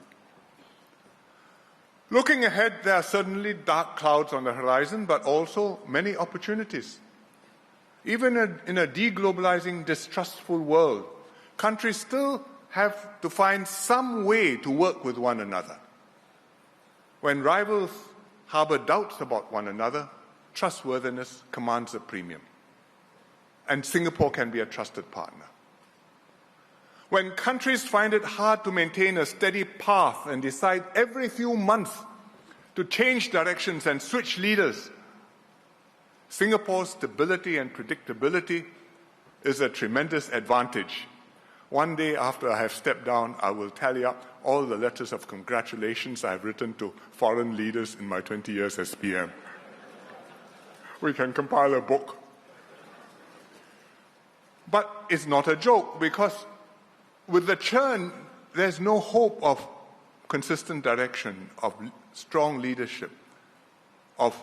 Looking ahead, there are certainly dark clouds on the horizon, but also many opportunities. Even in a deglobalizing, distrustful world, countries still have to find some way to work with one another. When rivals harbor doubts about one another, trustworthiness commands a premium. And Singapore can be a trusted partner. When countries find it hard to maintain a steady path and decide every few months to change directions and switch leaders, Singapore's stability and predictability is a tremendous advantage. One day after I have stepped down, I will tally up all the letters of congratulations I have written to foreign leaders in my 20 years as PM. We can compile a book. But it's not a joke, because with the churn, there's no hope of consistent direction, of strong leadership, of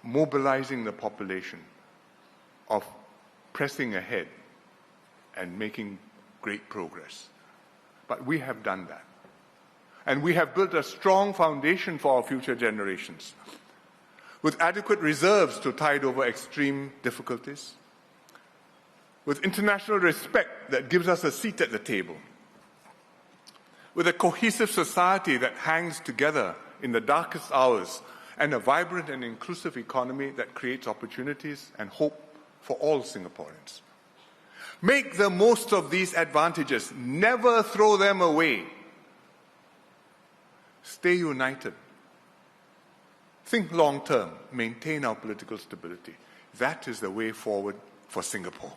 mobilizing the population, of pressing ahead and making great progress. But we have done that. And we have built a strong foundation for our future generations, with adequate reserves to tide over extreme difficulties, with international respect that gives us a seat at the table, with a cohesive society that hangs together in the darkest hours, and a vibrant and inclusive economy that creates opportunities and hope for all Singaporeans. Make the most of these advantages. Never throw them away. Stay united. Think long term. Maintain our political stability. That is the way forward for Singapore.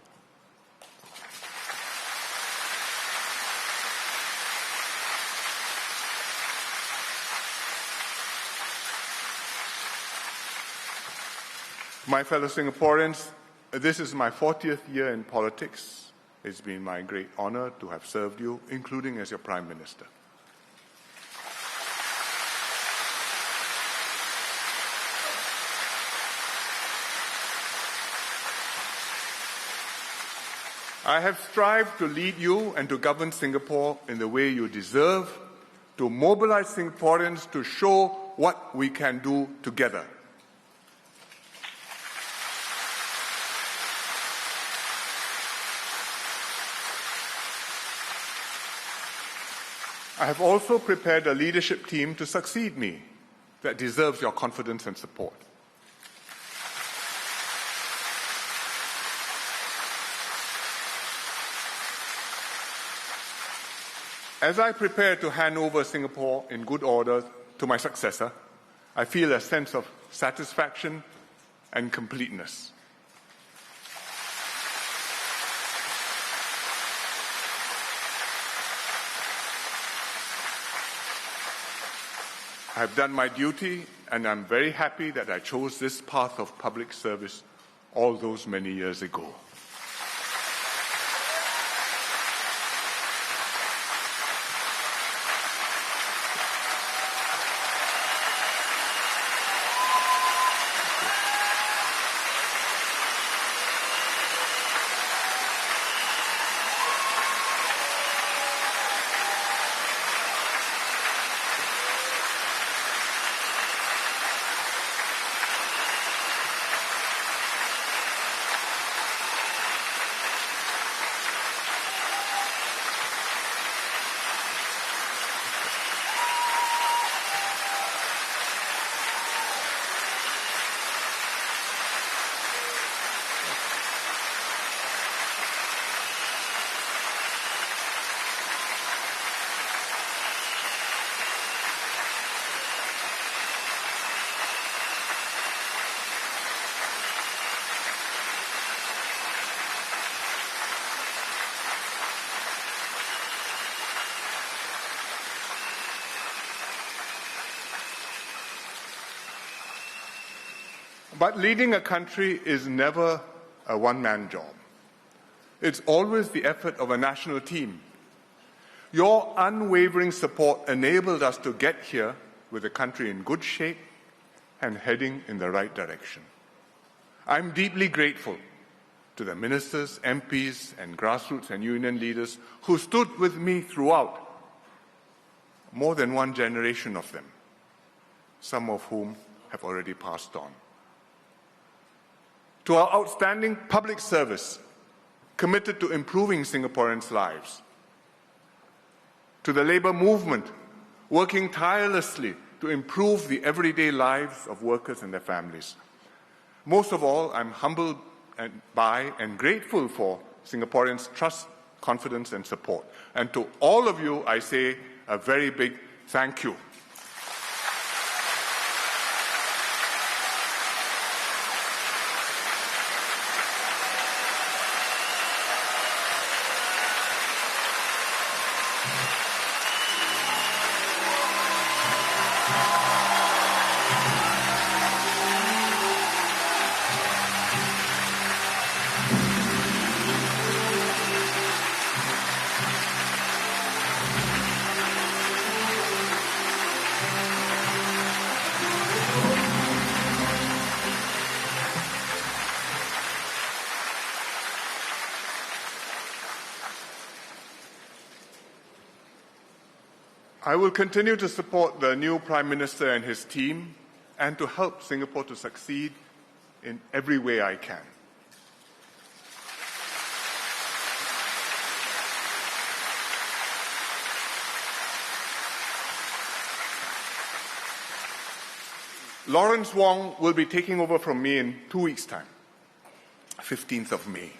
My fellow Singaporeans, this is my 40th year in politics. It's been my great honor to have served you, including as your Prime Minister. I have strived to lead you and to govern Singapore in the way you deserve, to mobilize Singaporeans to show what we can do together. I have also prepared a leadership team to succeed me that deserves your confidence and support. As I prepare to hand over Singapore in good order to my successor, I feel a sense of satisfaction and completeness. I have done my duty, and I'm very happy that I chose this path of public service all those many years ago. But leading a country is never a one-man job. It's always the effort of a national team. Your unwavering support enabled us to get here with the country in good shape and heading in the right direction. I'm deeply grateful to the ministers, MPs, and grassroots and union leaders who stood with me throughout, more than one generation of them, some of whom have already passed on. To our outstanding public service, committed to improving Singaporeans' lives. To the labour movement, working tirelessly to improve the everyday lives of workers and their families. Most of all, I'm humbled by and grateful for Singaporeans' trust, confidence, and support. And to all of you, I say a very big thank you. I will continue to support the new Prime Minister and his team and to help Singapore to succeed in every way I can. Lawrence Wong will be taking over from me in 2 weeks' time, 15th of May.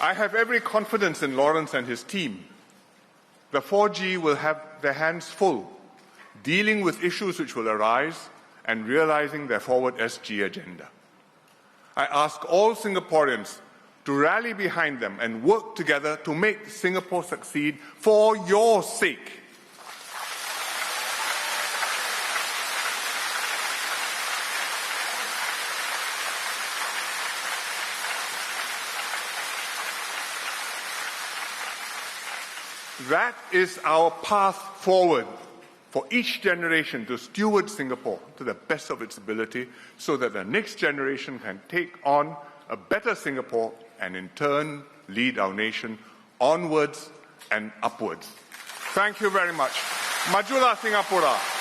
I have every confidence in Lawrence and his team. The 4G will have their hands full, dealing with issues which will arise and realizing their forward SG agenda. I ask all Singaporeans to rally behind them and work together to make Singapore succeed for your sake. That is our path forward for each generation to steward Singapore to the best of its ability so that the next generation can take on a better Singapore and in turn lead our nation onwards and upwards. Thank you very much. Majulah Singapura.